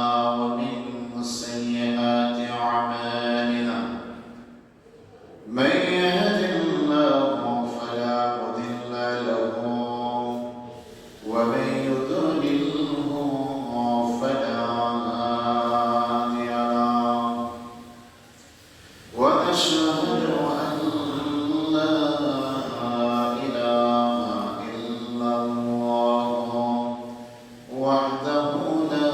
ومن سيئات أعمالنا من يهد الله فلا مضل له ومن يضلله فلا هادي له ونشهد أن لا إله إلا الله وحده لا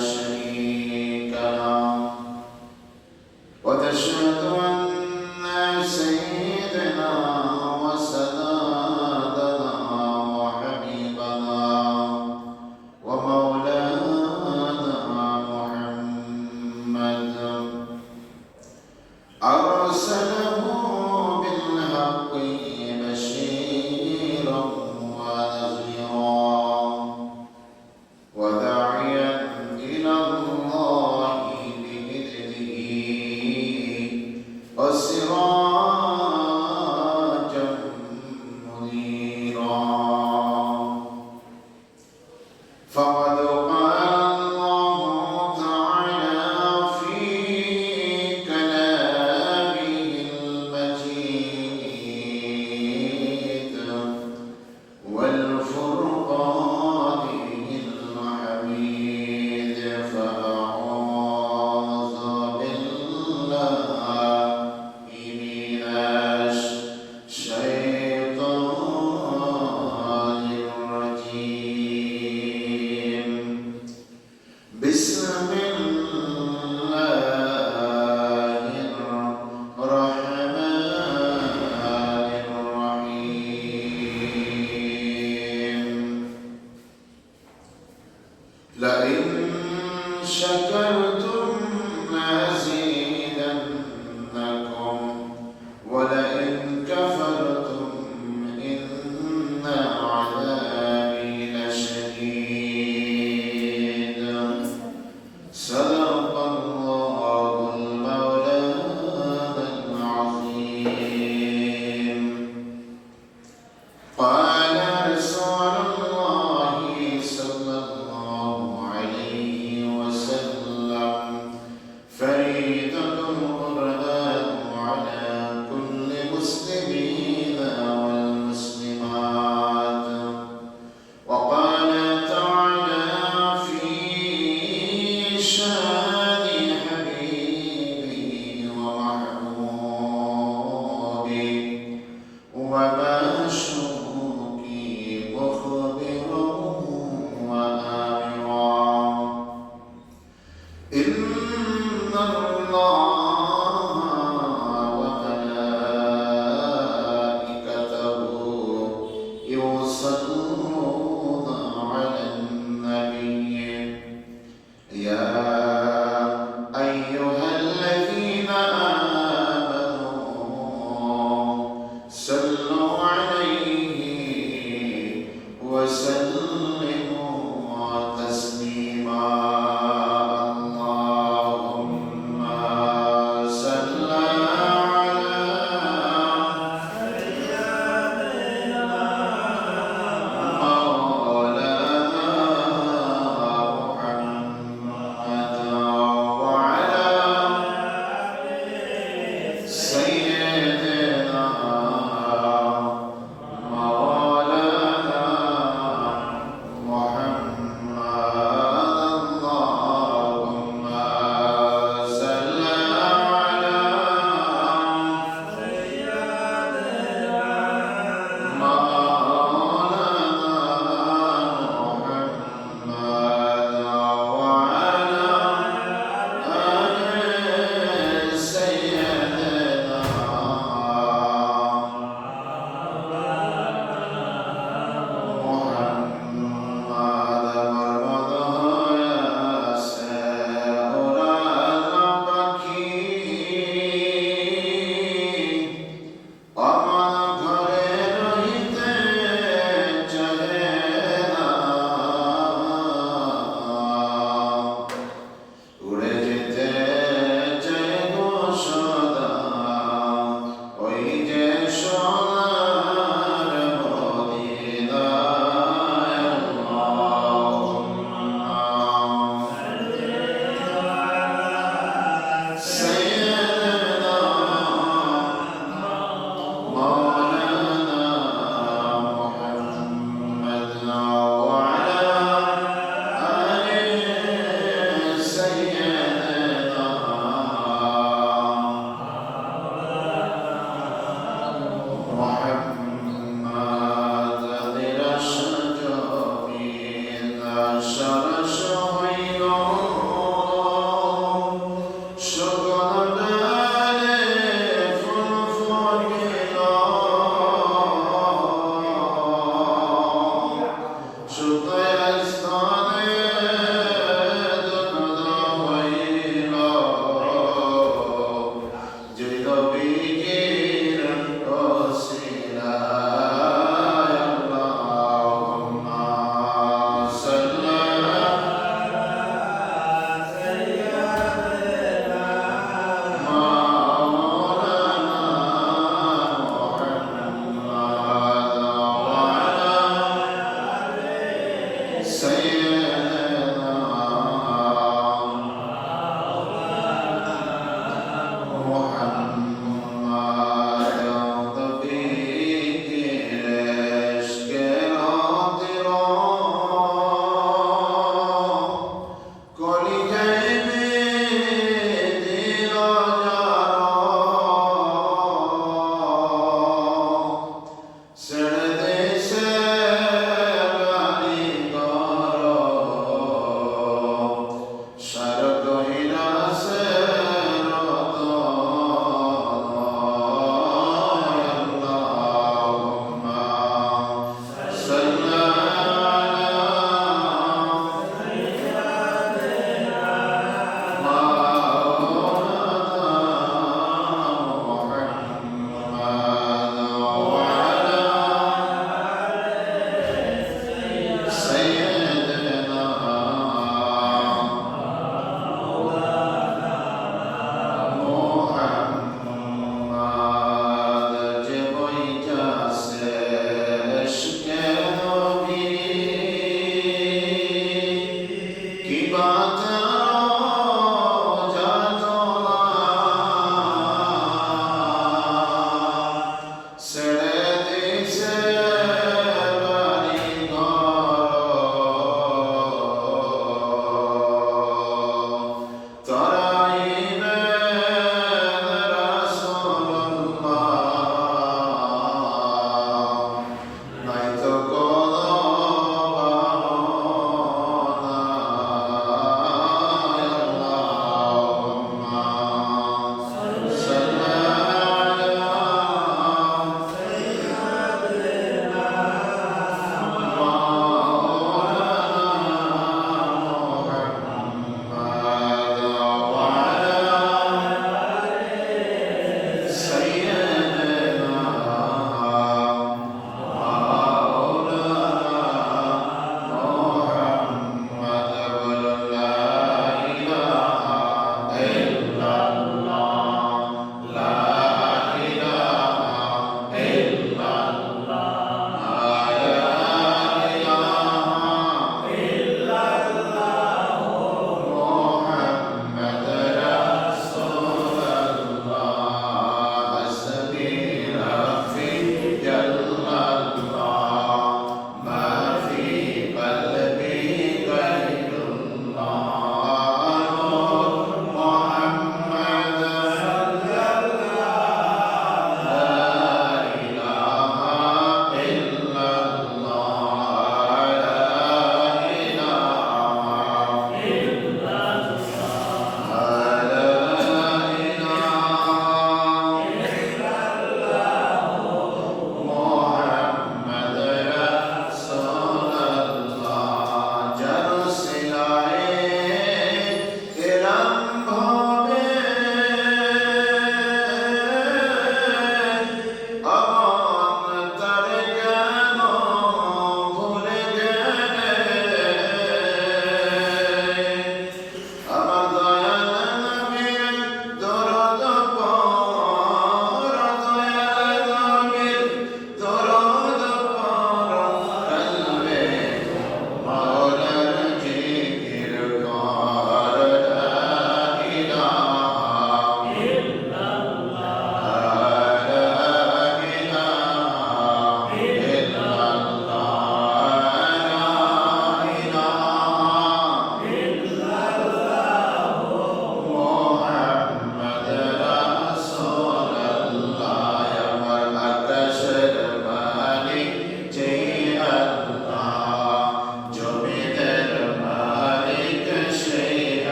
شريك له ونشهد أن سيدنا وسندنا وحبيبنا ومولانا محمد أرسله بالحق بشيرا ونذيرا وداعيا إلى الله بإذنه وسراجا منيرا فقد قال الله تعالى في كلامه المجيد والفرقانه الحميد فأعوذ بالله من الشيطان الرجيم بسم الله الرحمن الرحيم لئن شكرتم لأزيدنكم ولئن كفرتم إن عذابي لشديد صدق الله المولانا العظيم قال رسول الله صلى الله عليه وسلم فريضة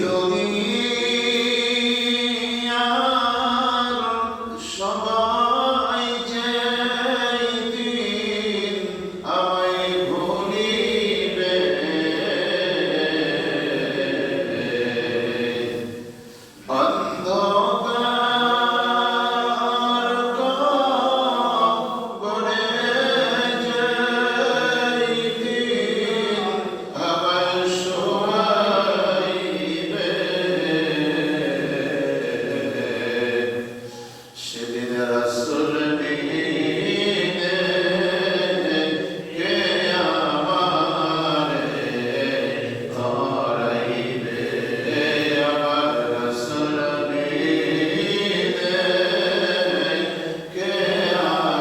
দুনিয়ার সবাই যেদিন আমায় ভুলিবে, অন্ধকার কবরে যেদিন আমায় শোয়াইবে, সেদিন রাসূল বিহীনে কে আমারে ধরাইবে, আমার রাসূল বিহীনে কে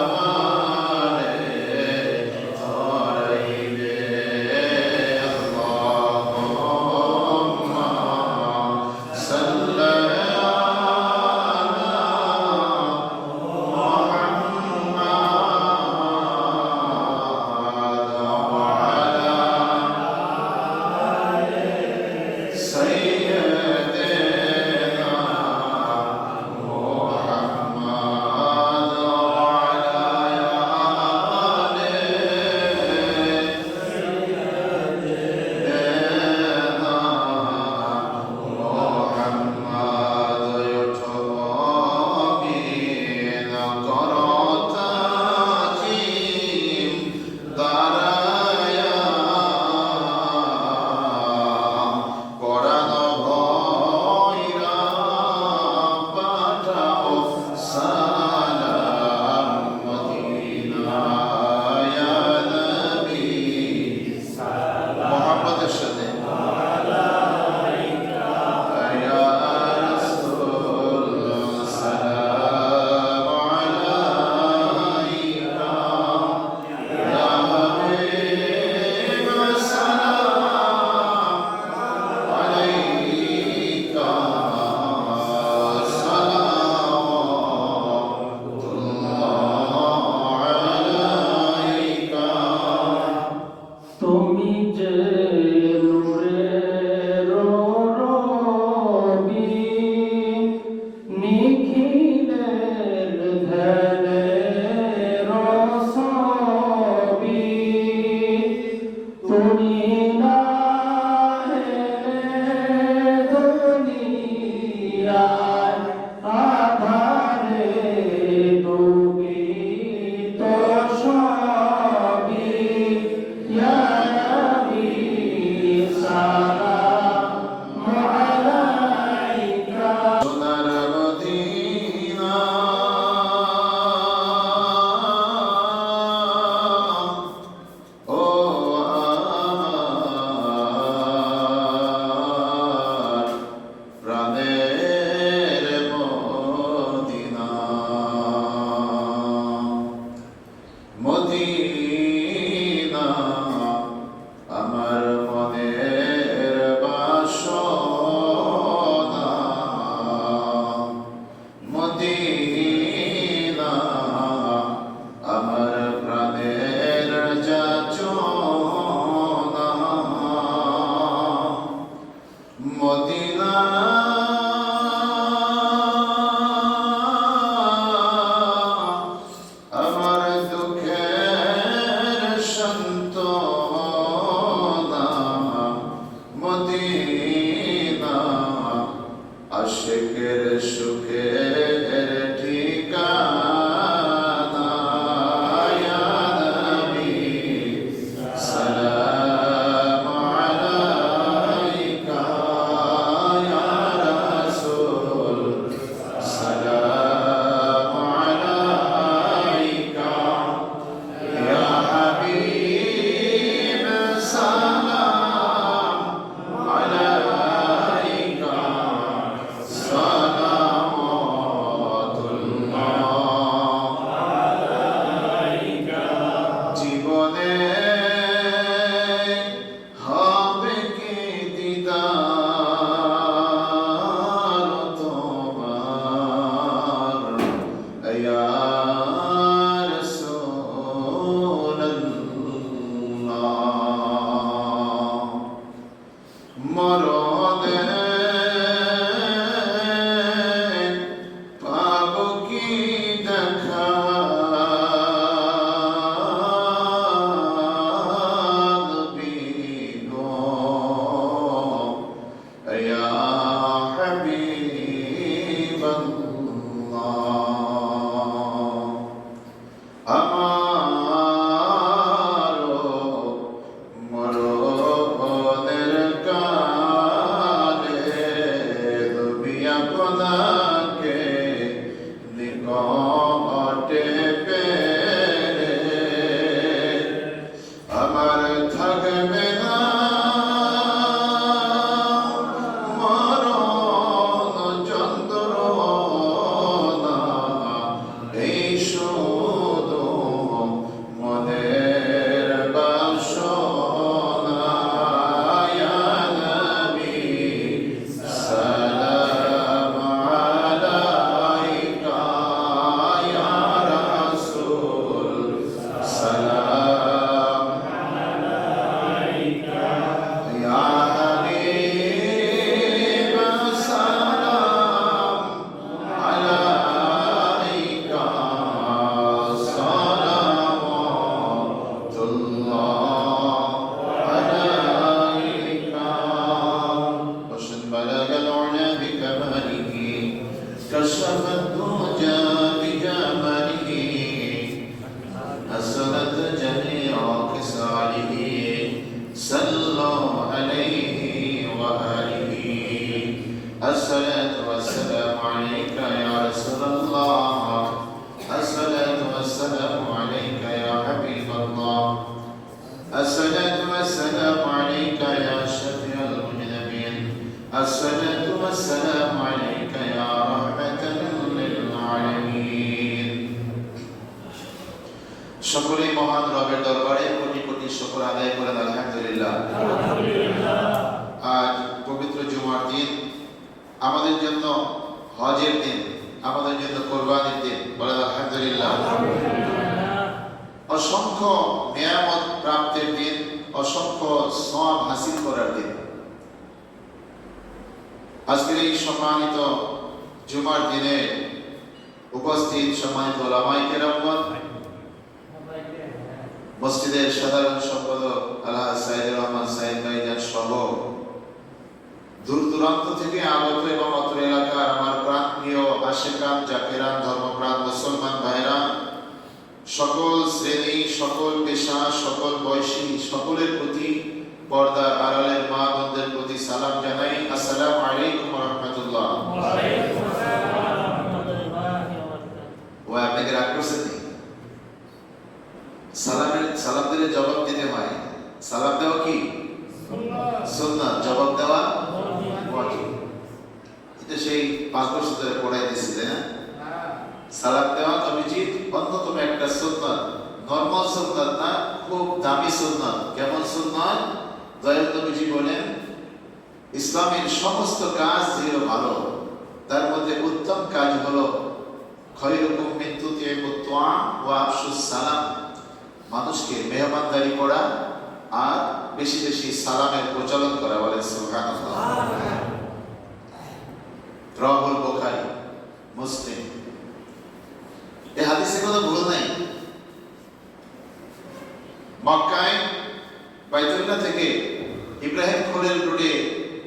আমারে ধরাইবে। আল্লাহুম্মা সাল্লি তুমি যে নূরের রবি, নিখিলের ধ্যানের ছবি, তুমি না এলে দুনিয়ায় আধারে ডুবিত সবই। ইয়া নবী সালামু আলাইকা। সোনার মদিনা ও আমার প্রাণের মদিনা, মদিনা আমার মনের বাসনা, মদিনা আমার প্রাণের যাচনা, মদিনা আমার দুঃখের সান্ত্বনা, মদিনা আশিকের সুখের ঠিকানা। ইয়া নবী সালামু আলাইকা, ইয়া রাসূল সালামু আলাইকা, ইয়া হাবিব সালাম আলাইকা, সালাওয়াতুল্লাহ। জীবনে হবে কি দিদার তোমার, ইয়া রাসূলুল্লাহ। মরণে الصلاة والسلام عليك يا رحمة للعالمين সকলেই মহান রবের দরবারে কোটি কোটি শুকর আদায় করেন আলহামদুলিল্লাহ। আজ পবিত্র জুমার দিন, আমাদের জন্য হজের দিন, আমাদের জন্য কোরবানির দিন, বলেন আলহামদুলিল্লাহ। অসংখ্য নিয়ামত প্রাপ্তির দিন, অসংখ্য সওয়াব হাসিল করার দিন। আজকের এই সম্মানিত জুমার দিনে উপস্থিত সম্মানিত ওলামায়ে কেরামগণ, মসজিদের সাধারণ সম্পাদক আলহাজ সাইদুর রহমান সাইদ ভাইজান সহ দূর দূরান্ত থেকে আগত এবং অত্র এলাকার আমার প্রাণপ্রিয় আশিকান জাকেরান ধর্মপ্রাণ মুসলমান ভাইরা, সকল শ্রেণী, সকল পেশা, সকল বয়সী সকলের প্রতি, পর্দার আড়ালের মা বোনদের প্রতি সালাম জানাই। আসসালামু আলাইকুম ওয়া রাহমাতুল্লাহ। ও আপনাকে রাগ করছেন? সালাম দিলে জবাব দিতে হয়। সালাম দেওয়া কি সুন্নাত, জবাব দেওয়া ওয়াজিব। এটা সেই 5 বছর ধরে পড়াইতেছি, তাই না? সালাম দেওয়া নবীজির অন্যতম একটা সুন্নাত, নরমাল সুন্নাত না, খুব দামি সুন্নাত। কেমন সুন্নাত? দয়াল নবীজি বলেন, ইসলামের সমস্ত কাজ যেগুলো ভালো, তার মধ্যে উত্তম কাজ হলো খৈরুকুম মিন তুতিউত তুআম ওয়া আফশুস সালাম, মানুষকে মেহমানদারি করা আর বেশি বেশি সালামের প্রচলন করা। বলেন সুবহানাল্লাহ। রাহুল বুখারী, মুসলিম। এই হাদিসে কোনো ভুল নাই। মক্কায় বাইতুল্লাহ থেকে ইব্রাহিম খলিল রোডে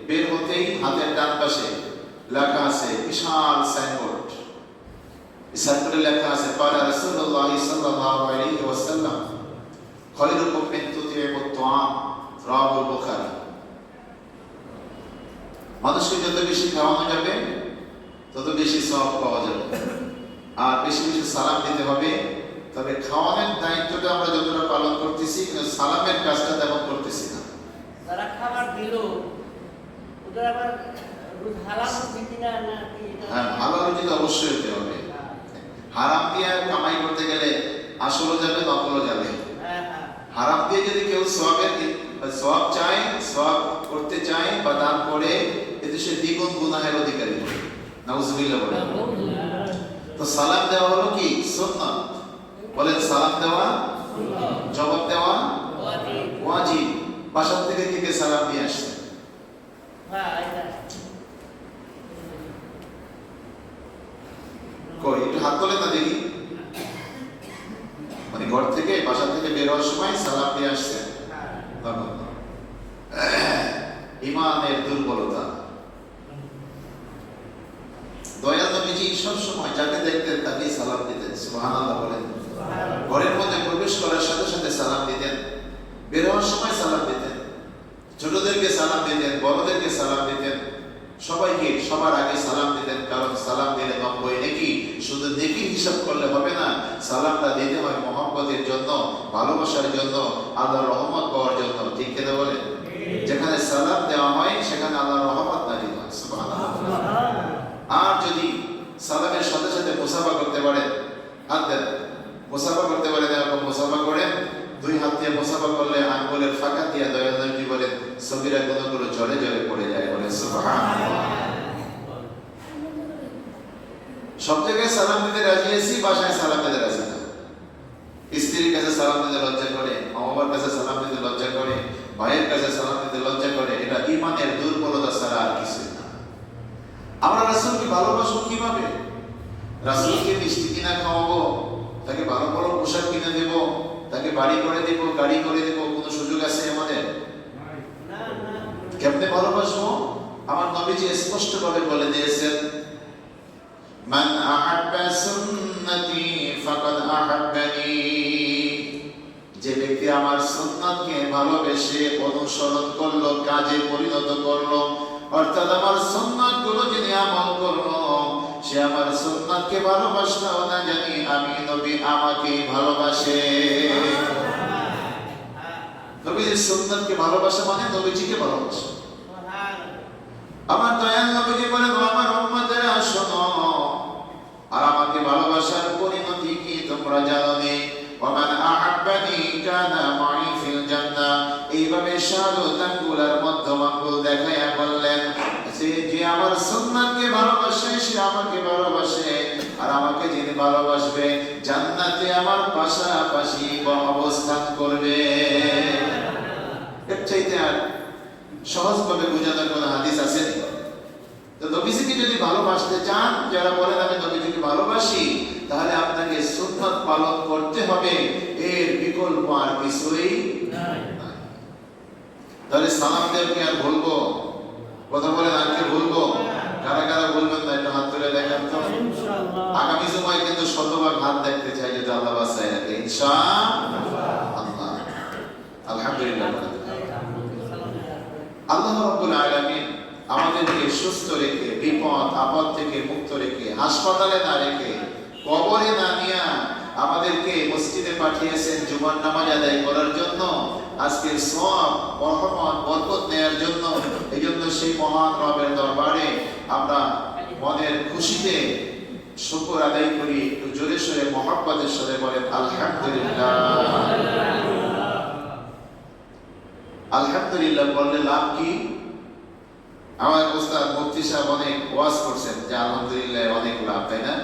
বের হতেই হাতের ডান পাশে লেখা আছে বিশাল সাইনবোর্ড। এই সাইনবোর্ডে লেখা আছে ক্বালা রাসূলুল্লাহ সাল্লাল্লাহু আলাইহি ওয়াসাল্লাম খৈরুকুম মিন তুতিউত তুআম, রাহুল বুখারী। মানুষকে যত বেশি খাওয়ানো যাবে তত বেশি সওয়াব পাওয়া যাবে, আর বেশি বেশি সালাম দিতে হবে। তবে খাওয়ানোর দায়িত্বটা আমরা যতটা পালন করতেছি, কিন্তু সালামের কাজটা তেমন করতেছি না। যারা খাবার দিল ওদের আবার হালাল রুজি না কি? হ্যাঁ, হালাল রুজি তো অবশ্যই হতে হবে। হারাম দিয়ে কামাই করতে গেলে আসলও যাবে, নকলও যাবে। হারাম দিয়ে যদি কেউ সওয়াব চায়, সওয়াব করতে চায় বা দান করে, এতে সে দ্বিগুণ গুনাহের অধিকারী হবে। নাউজুবিল্লাহ বলেন। তো সালাম দেওয়া হলো কি সুন্নাত। বলেন সালাম দেওয়া, জবাব দেওয়া ওয়াজিব। বাসা থেকে কে কে সালাম দিয়ে আসছে? কই একটু হাত তোলেন না দেখি। মানে ঘর থেকে, বাসা থেকে বের হওয়ার সময় সালাম দিয়ে আসছে। ইমানের দুর্বলতা। দয়াল নবীজি সব সময় যাকে দেখতেন তাকে সালাম দিতেন। সুবহানাল্লাহ বলেন। ঘরের মধ্যে প্রবেশ করার সাথে সাথে সালাম দিতেন, বের হওয়ার সময় সালাম দিতেন, ছোটদেরকে সালাম দিতেন, বড়দেরকে সালাম দিতেন, সবাইকে সবার আগে সালাম দিতেন। কারণ সালাম দিলে 90 নেকি। শুধু নেকি হিসাব করলে হবে না, সালামটা দিতে হয় মহব্বতের জন্য, ভালোবাসার জন্য, আল্লাহর রহমত পাওয়ার জন্য। ঠিক কিনা বলেন? যেখানে সালাম দেওয়া হয় সেখানে আল্লাহর রহমত নাজিল হয়। সুবহানাল্লাহ। আর যদি সালামের সাথে সাথে মুসাফা করতে পারেন, হাত দেন, মুসাফা করতে পারেন, এরকম মুসাফা করেন, 2 হাত দিয়ে মুসাফা করলে আঙ্গুলের ফাঁকা দিয়ে দয়াল নবী বলেন সগীরা গুনাহগুলো ঝরে ঝরে পড়ে যায়। বলেন সুবহানাল্লাহ। সব জায়গায় সালাম দিতে রাজি আছি, বাসায় সালাম দিতে রাজি না। স্ত্রীর কাছে সালাম দিতে লজ্জা করে, মা-বাবার কাছে সালাম দিতে লজ্জা করে, ভাইয়ের কাছে সালাম দিতে লজ্জা করে। এটা ঈমানের দুর্বলতা ছাড়া আর কিছুই না। আমরা রাসূলকে ভালোবাসবো কিভাবে? রাসূলকে মিষ্টি কিনা খাওয়াবো, তাকে ভালো ভালো পোশাক কিনে দেব, তাকে বাড়ি করে দেব, গাড়ি করে দেব, কোনো সুযোগ আছে আমাদের? কেমনে ভালোবাসবো? আমার নবীজি স্পষ্ট ভাবে বলে দিয়েছেন, মান আহাব্বা সুন্নতি ফাকাদ আহাব্বানি। যে ব্যক্তি আমার সুন্নাতকে ভালোবেসে অনুসরণ করলো, কাজে পরিণত করলো, অর্থাৎ আমার সুন্নাতগুলো যিনি আমল করলো, সে আমার সুন্নাতকে ভালোবাসলো না জানি আমি নবী আমাকে ভালোবাসে। নবীজির সুন্নাতকে ভালোবাসা মানে নবীজিকে ভালোবাসা। আমার বললেন যে আমার সুন্নাতকে ভালোবাসে সে আমাকে ভালোবাসে, আর আমাকে যিনি ভালোবাসবে জান্নাতে আমার পাশাপাশি অবস্থান করবে। এর চাইতে আর সহজভাবে বোঝানোর কোনো হাদিস আছে? তো নবীজিকে যদি ভালোবাসতে চান, যারা বলেন আমি নবীজিকে ভালোবাসি, তাহলে আপনাকে সুন্নাত পালন করতে হবে, এর বিকল্প আর কিছুই নাই। তাহলে সালাম দেবকে আর বলবো? কথা বলেন, আর কে বলবো? কারা কারা বলবেন না একটু হাত তুলে দেখান তো। আগামী সময় কিন্তু শতভাগ হাত দেখতে চাই, যদি আল্লাহ বাসায় রাখে ইনশাআল্লাহ। আলহামদুলিল্লাহ। আল্লাহ রাব্বুল আলামিন আমাদেরকে সুস্থ রেখে, বিপদ আপদ থেকে মুক্ত রেখে, হাসপাতালে না রেখে, কবরে না নিয়ে আমাদেরকে মসজিদে পাঠিয়েছেন জুমার নামাজ আদায় করার জন্য, আজকের সওয়াব রহমত বরকত নেয়ার জন্য। এইজন্য সেই মহান রবের দরবারে আমরা মনের খুশিতে শুকর আদায় করি। একটু জোরে সোরে মহব্বতের সাথে বলেন আলহামদুলিল্লাহ। আলহামদুলিল্লাহ বললে লাভ কি? আমার ওস্তাদ মুফতি সাহেব অনেক ওয়াজ করছেন যে আলহামদুলিল্লাহ অনেক লাভ, তাই না?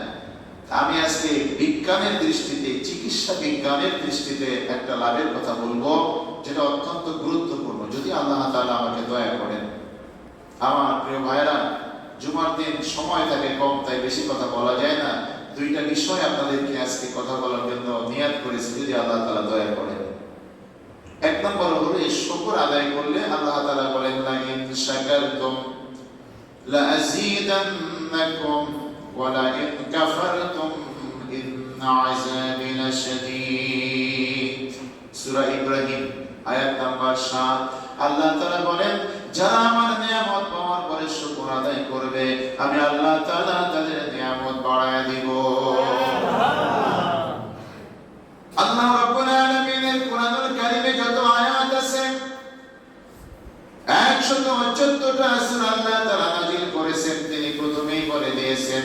আমি আজকে বিজ্ঞানের দৃষ্টিতে, চিকিৎসা বিজ্ঞানের দৃষ্টিতে একটা লাভের কথা বলবো, যেটা অত্যন্ত গুরুত্বপূর্ণ, যদি আল্লাহ তাআলা আমাকে দয়া করেন। আমার প্রিয় ভাইরা, জুমার দিন সময় থাকে কম, তাই বেশি কথা বলা যায় না। দুইটা বিষয় আপনাদেরকে আজকে কথা বলার জন্য নিয়াত করেছি, যদি আল্লাহ তাআলা দয়া করেন। এক নম্বর হলো এই শুকর আদায় করলে আল্লাহ তাআলা বলেন লা ইন শাকারতুম লা আযীদান্নাকুম ওয়া লা ইন কাফারতুম ইন্না আযাবি লাশাদীদ। সূরা ইব্রাহিম আয়াত নাম্বার 7। আল্লাহ তাআলা বলেন যারা আমার নিয়ামত পাওয়ার পরে শুকর আদায় করবে, আমি আল্লাহ তাআলা তাদের নিয়ামত বাড়ায় দিব। আল্লাহ রাব্বুল আলামিনের কোরআনুল কারীমে যত আয়াত আছে 114টা সূরা আল্লাহ তাআলা নাযিল করেছেন। তিনি প্রথমেই বলে দিয়েছেন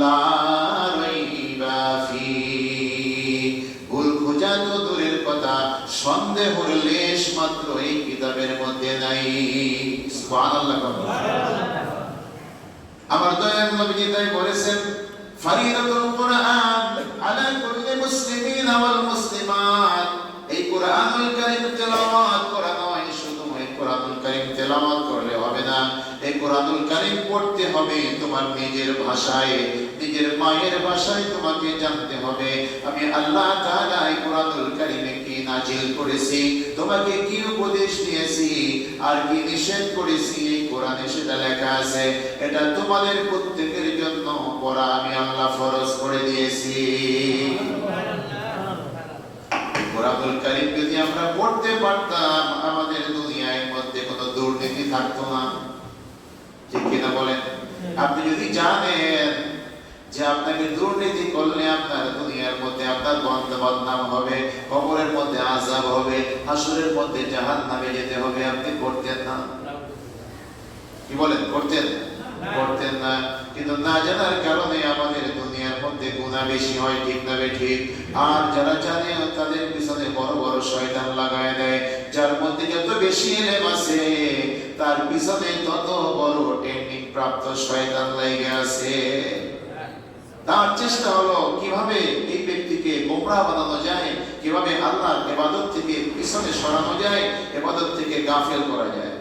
লা রাইবা ফি, ভুল খোঁজা তো দূরের কথা, সন্দেহের লেশ মাত্র এই কিতাবের মধ্যে নাই। সুবহানাল্লাহ। আমার দয়ার নবী তাই বলেছেন ফরিদাতুল কুরআন আলা কুল্লি মুসলিমিন ওয়াল মুসলিমাত। এই কুরআনুল কারীম তেলাওয়াত করা নয়, শুধু এই কুরআনুল কারীম তেলাওয়াত করলে হবে না, এই কুরআনুল কারীম পড়তে হবে তোমার নিজের ভাষায়, নিজের মায়ের ভাষায় তোমাকে জানতে হবে আমি আল্লাহ তাআলা এই কুরআনুল কারীমে কি নাজিল করেছি, তোমাকে কি উপদেশ দিয়েছি আর কি নিষেধ করেছি, এই কোরআনে সেটা লেখা আছে। এটা তোমাদের প্রত্যেকের জন্য পড়া আমি আল্লাহ ফরজ করে দিয়েছি। কুরআনুল কারীম যদি আমরা পড়তে পারতাম, আমাদের দুনিয়ার মধ্যে কোনো দুর্নীতি থাকতো না। ঠিক কিনা বলেন? আপনি যদি জানেন যে আপনাকে দুর্নীতি করলে আপনার দুনিয়ার মধ্যে আপনার বদনাম হবে, কবরের মধ্যে আযাব হবে, হাসরের মধ্যে জাহান্নামে যেতে হবে, আপনি করতেন না? কি বলেন? করতেন না। কিন্তু না জানার কারণে আমাদের দুনিয়ার মধ্যে গুনাহ বেশি হয়, ঠিক না ঠিক? আর যারা জানে তাদের পিছনে বড় বড় শয়তান লাগায় দেয়। যার মধ্যে যত বেশি ইলম আছে তার পিছনে তত বড় টেকনিক প্রাপ্ত শয়তান লাগে আছে। তার চেষ্টা হলো কিভাবে এই ব্যক্তিকে গোমরাহ বানানো যায়, কিভাবে আল্লাহর ইবাদত থেকে পিছনে সরানো যায়, ইবাদত থেকে গাফেল করা যায়।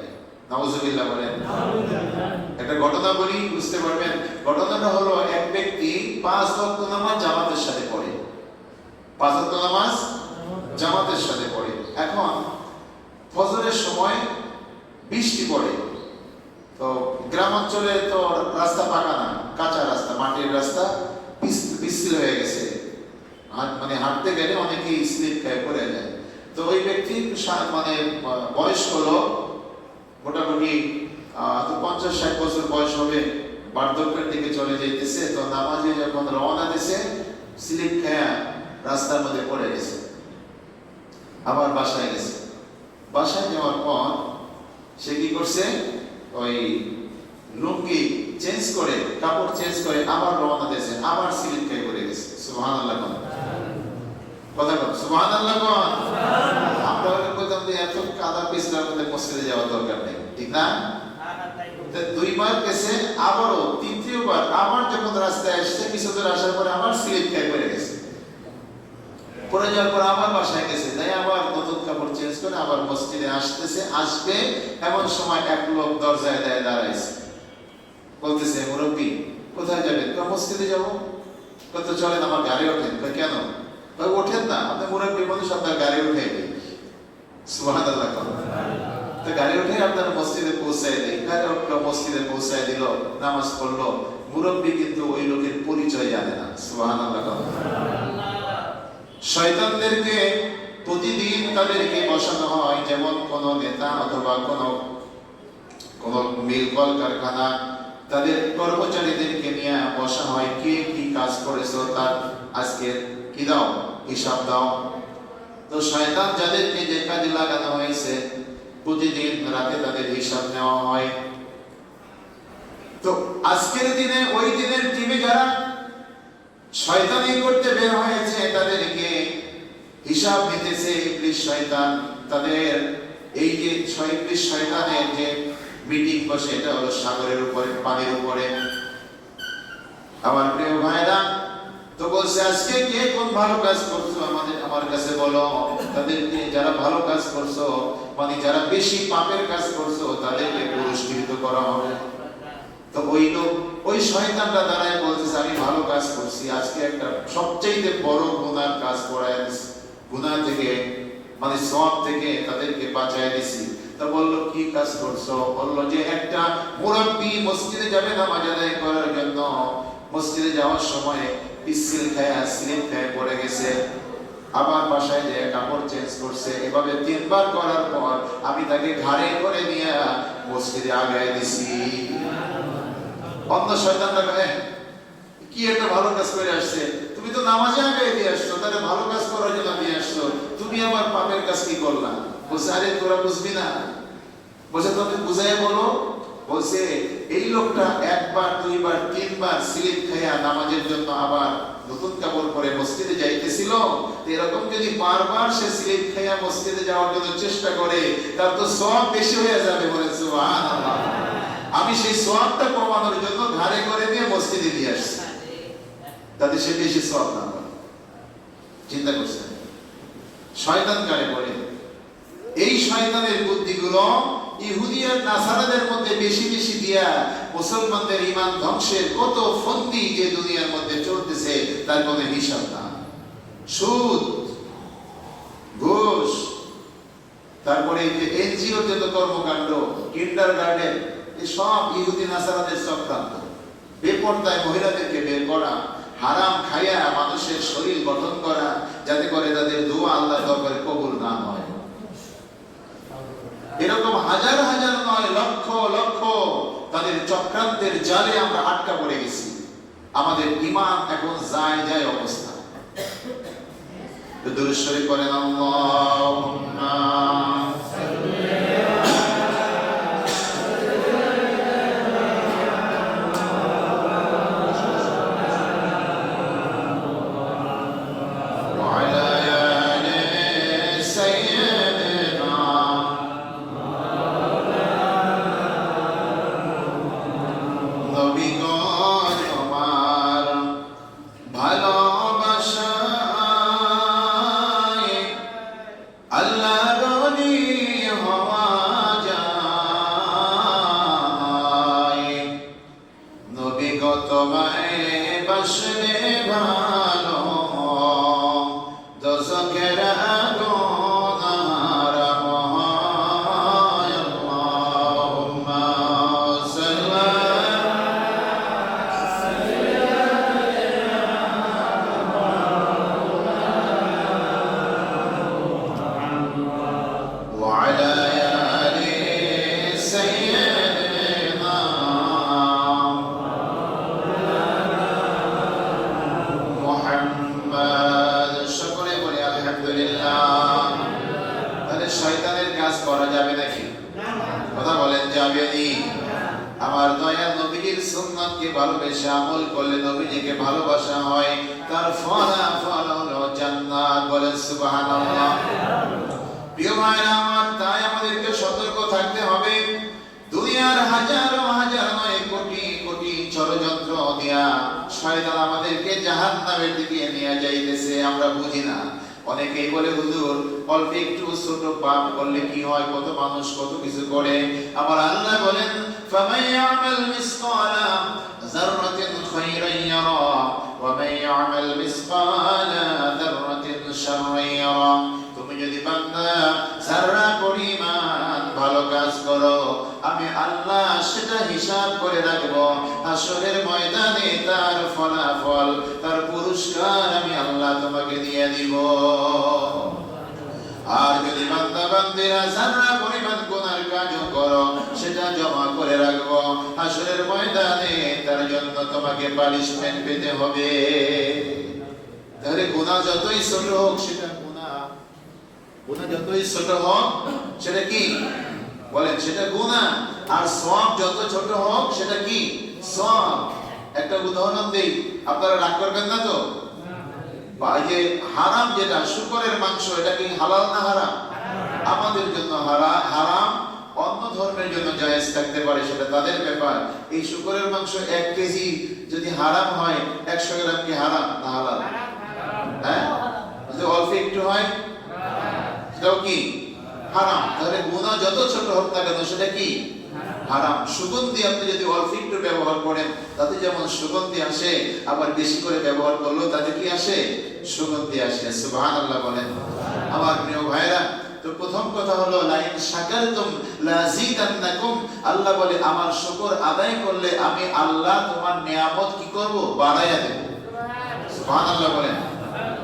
নাউজুবিল্লাহ বলেন। একটা ঘটনা বলি, বুঝতে পারবেন। ঘটনাটা হলো এক ব্যক্তি 5 ওয়াক্ত নামাজ জামাতের সাথে পড়ে, 5 ওয়াক্ত নামাজ জামাতের সাথে পড়ে। এখন ফজরের সময় বৃষ্টি পড়ে, তো গ্রাম অঞ্চলে তো রাস্তা পাকা না, কাঁচা রাস্তা, মাটির রাস্তা, পিছল হয়ে গেছে, মানে হাঁটতে গেলে অনেকেই স্লিপ খেয়ে পড়ে যায়। তো ওই ব্যক্তি মানে বয়স্ক লোক, মোটামুটি 50-60 বছর বয়স হবে, বার্ধক্যের দিকে চলে যাইতেছে। তো নামাজে যখন রওনা দিছে, স্লিপ খেয়ে রাস্তার মধ্যে পড়ে গেছে। আবার বাসায় গেছে। বাসায় যাওয়ার পর সে কি করছে, ওই লুঙ্গি চেঞ্জ করে, কাপড় চেঞ্জ করে আবার রওনা দিয়েছে, আবার স্লিপ খেয়ে পড়ে গেছে। সুবহানাল্লাহ। কথা বল সুবহানাল্লাহ। আমরা বলতাম যে এত কাদা পিছলার মধ্যে মসজিদে যাওয়ার দরকার নেই, ঠিক না? দুইবার গেছে, আবারও তৃতীয়বার আবার যখন রাস্তায় আসছে কিছু দূর আসার পরে আবার স্লিপ খেয়ে পড়ে গেছে। পরে যাওয়ার পর আবার বাসায় গেছে, তাই আবার নতুন কাপড় চেঞ্জ করে আবার মসজিদে আসতেছে। আসবে এমন সময় এক লোক দরজায় দাঁড়াইছে, বলতেছে মুরব্বী কোথায় যাবেন? মসজিদে যাবো। কত চলেন আমার গাড়ি ওঠেন। কেন? ওঠেন না, আপনি মুরব্বী মানুষ, আপনার গাড়ি উঠে দিই। সুবহানাল্লাহ। তো গাড়ি উঠে আপনার মসজিদে পৌঁছায় দিই। গাড়ি উঠলো, মসজিদে পৌঁছায় দিল, নামাজ পড়লো। মুরব্বী কিন্তু ওই লোকের পরিচয় জানে না। সুবহানাল্লাহ। শয়তানদেরকে প্রতিদিন তাদেরকে বসানো হয়, যেমন কোন নেতা অথবা কোন মিল কলকারখানা, তাদের কর্মচারীদেরকে নিয়ে বসা হয়, কে কি কাজ করেছো তার আজকে কি দাও, হিসাব দাও। তো শয়তান যাদেরকে যে কাজে লাগানো হয়েছে প্রতিদিন রাতে তাদের হিসাব নেওয়া হয়। তো আজকের দিনে ওই দিনের টিমে যারা শয়তানি করতে বের হয়েছে তাদেরকে হিসাব নিতেছে ইবলিস শয়তান। তাদের এই যে ইবলিস শয়তানের যে মিটিং বসে, এটা হলো সাগরের উপরে, পানির উপরে। আমার প্রিয় ভাইরা, তো বলছে আজকে কে কোন ভালো কাজ করছো আমার কাছে বলো। তাদেরকে যারা ভালো কাজ করছো, মানে যারা বেশি পাপের কাজ করছো তাদেরকে পুরস্কৃত করা হবে। তো ওই লোক, ওই শয়তানটা দাঁড়ায় বলতেছে আমি ভালো কাজ করছি, আজকে একটা সবচেয়ে বড় গুনার কাজ করায় দিছি, গুনাহ থেকে মানে সওয়াব থেকে তাদেরকে বাঁচায় দিছি। তো বললো কি কাজ করছো? বললো যে একটা মুরব্বী মসজিদে যাবে নামাজ আদায় করার জন্য, মসজিদে যাওয়ার সময় পিচ্ছিল খায়, স্লিপ খেয়ে পড়ে গেছে, আবার বাসায় যেয়ে কাপড় চেঞ্জ করছে। এভাবে 3 বার করার পর আমি তাকে ঘাড়ে করে নিয়ে মসজিদে আগায় দিছি। অন্য শয়তানরা বলে কি একটা ভালো কাজ করে আসছে, তুমি তো নামাজে আগায় দিয়ে আসছো, তাহলে ভালো কাজ করার জন্য দিয়ে আসছো, তুমি আবার পাপের কাজ কি করলা? বলছে আরে তোরা বুঝবি না। বলছে তুমি বুঝাই বলো। বলছে এই লোকটা 1 বার 2 বার 3 বার স্লিপ খাইয়া নামাজের জন্য আবার নতুন কাপড় পরে মসজিদে যাইতেছিল। এরকম যদি বারবার সে স্লিপ খাইয়া মসজিদে যাওয়ার জন্য চেষ্টা করে তার তো সওয়াব বেশি হয়ে যাবে। বলে সুবহানাল্লাহ। আমি সেই সওয়াবটা কমানোর জন্য ঘাড়ে করে নিয়ে মসজিদে দিয়ে আসছি, তাতে সে বেশি সওয়াব না পায়। চিন্তা করছেন শয়তান কারে বলে? এই শয়তানের বুদ্ধিগুলো ইহুদি আর নাসারাদের মধ্যে বেশি বেশি দিয়া মুসলমানদের ঈমান ধ্বংসের কত ফন্দি যে দুনিয়ার মধ্যে চলতেছে তার কোনো হিসাব না। সুদ, ঘুষ, তারপরে এই যে এনজিও যত কর্মকাণ্ড, কিন্ডারগার্টেন, এই সব ইহুদি নাসারাদের চক্রান্ত। বেপরদায় মহিলাদেরকে বের করা, হারাম খাইয়া মানুষের শরীর গঠন করা যাতে করে তাদের দোয়া আল্লাহর দরবারে কবুল না হয়। এরকম হাজার হাজার নয়, লক্ষ লক্ষ তাদের চক্রান্তের জালে আমরা আটকা পড়ে গেছি। আমাদের ঈমান এখন যায় অবস্থা। দুরূদ শরীফ পড়েন আল্লাহুম্মা ভালোবেসে আমল করলে নবীজিকে ভালোবাসা হয়, তার ফলাফল হলো জান্নাত। বলেন সুবহানাল্লাহ। প্রিয় ভাইরা আমার, তাই আমাদেরকে সতর্ক থাকতে হবে। দুনিয়া দুনিয়ার হাজারো হাজার নয় কোটি কোটি ষড়যন্ত্র দিয়া শয়তান আমাদেরকে জাহান্নামের দিকে নিয়ে যাইতেছে, আমরা বুঝি না। অনেকেই বলে হুজুর অল্প একটু ছোট পাপ করলে কি হয়, কত মানুষ কত কিছু করে। আমার আল্লাহ বলেন ফামান ইয়ামাল মিসকালা যাররাতিন খায়রান ইয়ারা ওয়া মান ইয়ামাল মিসকালা যাররাতিন শাররান ইয়ারা। তুমি যদি বান্দা যারা পরিমাণ ভালো কাজ করো, আমি আল্লাহ সেটা হিসাব করে রাখবো। হাসরের ময়দানে তার ফলাফল, তার পুরস্কার আমি আল্লাহ তোমাকে দিয়ে দিব। আর যদি বান্দা বান্দিরা যারা পরিমাণ গুনার কাজ করো, সেটা জমা করে রাখবো। হাসরের ময়দানে তার জন্য তোমাকে পানিশমেন্ট পেতে হবে। তাহলে গুনাহ যতই ছোট হোক সেটা গুনাহ যতই ছোট হোক সেটা কি বলেন, সেটা গুনাহ। আর সওয়াব যত ছোট হোক সেটা কি সওয়াব। একটা উদাহরণ দেই, আপনারা রাগ করবেন না তো? এই যে হারাম যেটা শুকরের মাংস, এটা কি হালাল না হারাম? আমাদের জন্য হারাম, অন্য ধর্মের জন্য জায়েজ থাকতে পারে, সেটা তাদের ব্যাপার। এই শুকরের মাংস 1 কেজি যদি হারাম হয়, 100 গ্রাম কি হারাম না হালাল? হ্যাঁ, যদি অল্প একটু হয় সেটাও কি হারাম। তাহলে গুনাহ যত ছোট হোক না কেন সেটা কি হারাম। সুগন্ধি আপনি যদি অল্প একটু ব্যবহার করেন তাতে যেমন সুগন্ধি আসে, আবার বেশি করে ব্যবহার করলেও তাতে কি আসে, সুগন্ধি আসে। সুবহানাল্লাহ বলেন। আমার প্রিয় ভাইরা, তো প্রথম কথা হলো লাইন শাকারতুম লাযিদান্নাকুম। আল্লাহ বলে আমার শুকর আদায় করলে আমি আল্লাহ তোমার নিয়ামত কি করব, বাড়ায়া দেব। সুবহানাল্লাহ বলেন,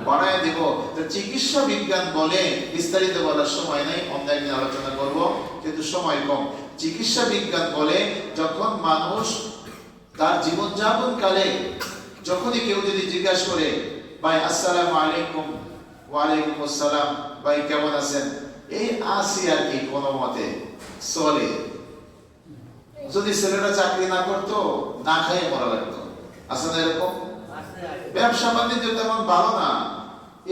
বাড়ায় দিব। তো চিকিৎসা বিজ্ঞান বলে, বিস্তারিত বলার সময় নাই, অন্য একদিন আলোচনা করব, কিন্তু সময় কম। চিকিৎসা বিজ্ঞান বলে যখন মানুষ তার জীবনযাপন কালে যখনই কেউ যদি জিজ্ঞাসা করে ভাই আসসালামু আলাইকুম, ওয়ালাইকুম আসসালাম, ভাই কেমন আছেন, এই আসি আর কি কোনো মতে চলে। যদি ছেলেটা চাকরি না করতো, না খাইয়ে মরা লাগতো। আছে না এরকম? ব্যবসা বাণিজ্য তেমন ভালো না,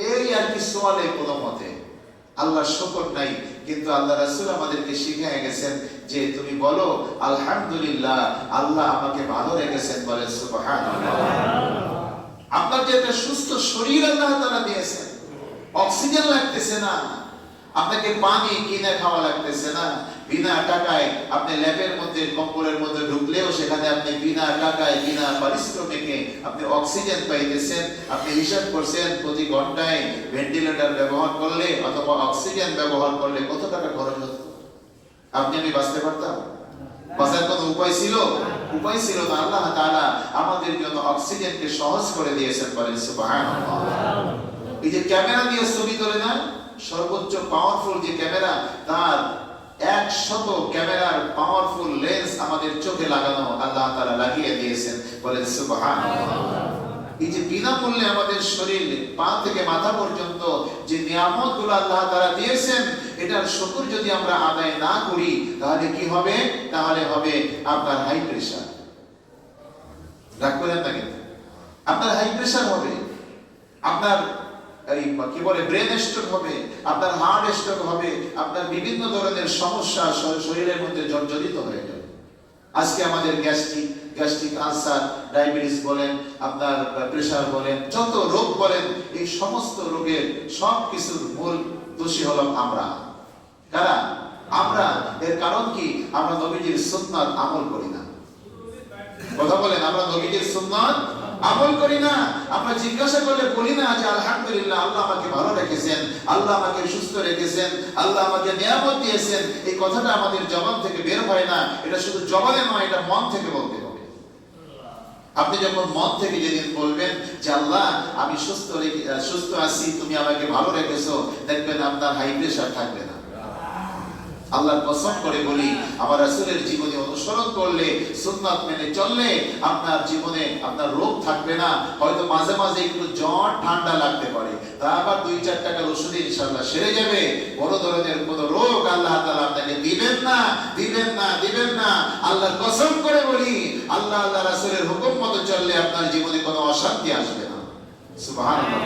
এই আর কি চলে কোনো মতে। আল্লাহ শুকর নাই, কিন্তু আল্লাহ রাসূল আমাদেরকে শিখিয়ে গেছেন যে তুমি বলো আলহামদুলিল্লাহ, আল্লাহ আমাকে ভালো রেখেছেন, বলে সুবহানাল্লাহ। আপনার যে একটা সুস্থ শরীর আল্লাহ তাআলা দিয়েছেন, অক্সিজেন লাগতেছে না, আপনাকে পানি কিনে খাওয়া লাগতেছে না, বিনা টাকায় আপনি ল্যাবের মধ্যে কম্বলের মধ্যে ঢুকলেও সেখানে আপনি বিনা টাকায় বিনা পারিশ্রমিকে আপনি অক্সিজেন পাইতেছেন। আপনি হিসাব করছেন প্রতি ঘন্টায় ভেন্টিলেটর ব্যবহার করলে অথবা অক্সিজেন ব্যবহার করলে কত টাকা খরচ হতো? আপনি আমি বাঁচতে পারতাম? বাঁচার কোনো উপায় ছিল? উপায় ছিল না। আল্লাহ তাআলা আমাদের জন্য অক্সিজেনকে সহজ করে দিয়েছেন, বলেন সুবহানাল্লাহ। এই যে ক্যামেরা দিয়ে ছবি তোলে না, সর্বোচ্চ পাওয়ারফুল যে ক্যামেরা, তার 100 ক্যামেরার পাওয়ারফুল লেন্স আমাদের চোখে লাগানো আল্লাহ তাআলা লাগিয়ে দিয়েছেন, বলেন সুবহানাল্লাহ। এই যে বিনামূল্যে আমাদের শরীর পা থেকে মাথা পর্যন্ত যে নিয়ামতগুলো আল্লাহ তাআলা দিয়েছেন, এটার শুকর যদি আমরা আদায় না করি তাহলে কি হবে? তাহলে হবে আপনার হাই প্রেসার। রাগ করেন না কিন্তু, আপনার হাই প্রেসার হবে, আপনার এই কি বলে ব্রেন স্ট্রোক হবে, আপনার হার্ট স্ট্রোক হবে, আপনার বিভিন্ন ধরনের সমস্যা শরীরের মধ্যে জর্জরিত হয়ে যাবে। আজকে আমাদের গ্যাস্ট্রিক আলসার, ডায়াবেটিস বলেন, আপনার প্রেসার বলেন, যত রোগ বলেন, এই সমস্ত রোগের সব কিছুর মূল দোষী হলাম আমরা। কারা? আমরা। এর কারণ কি? আমরা নবীজির সুন্নাত আমল করি না। কথা বলেন, আমরা নবীজির সুন্নাত আমল করি না। আমরা জিজ্ঞাসা করলে বলি না যে আলহামদুলিল্লাহ, আল্লাহ আমাকে ভালো রেখেছেন, আল্লাহ আমাকে সুস্থ রেখেছেন, আল্লাহ আমাকে নিয়ামত দিয়েছেন। এই কথাটা আমাদের জবান থেকে বের হয় না। এটা শুধু জবানে নয়, এটা মন থেকে বলতে হবে। আপনি যখন মন থেকে যেদিন বলবেন যে আল্লাহ আমি সুস্থ আছি, তুমি আমাকে ভালো রেখেছো, দেখবেন আপনার হাই প্রেসার থাকবে না। আল্লাহর কসম করে বলি, আমার রাসূলের জীবনী অনুসরণ করলে, সুন্নাত মেনে চললে আপনার জীবনে আপনার রোগ থাকবে না। হয়তো মাঝে মাঝে একটু জ্বর ঠান্ডা লাগতে পারে, তা আবার 2-4 টাকার ওষুধে ইনশাআল্লাহ সেরে যাবে। বড় ধরনের কোনো রোগ আল্লাহ তাআলা আপনাকে দিবেন না, দিবেন না, দিবেন না। আল্লাহর কসম করে বলি, আল্লাহ রাসূলের হুকুম মতো চললে আপনার জীবনে কোনো অশান্তি আসবে না। সুবহানাল্লাহ।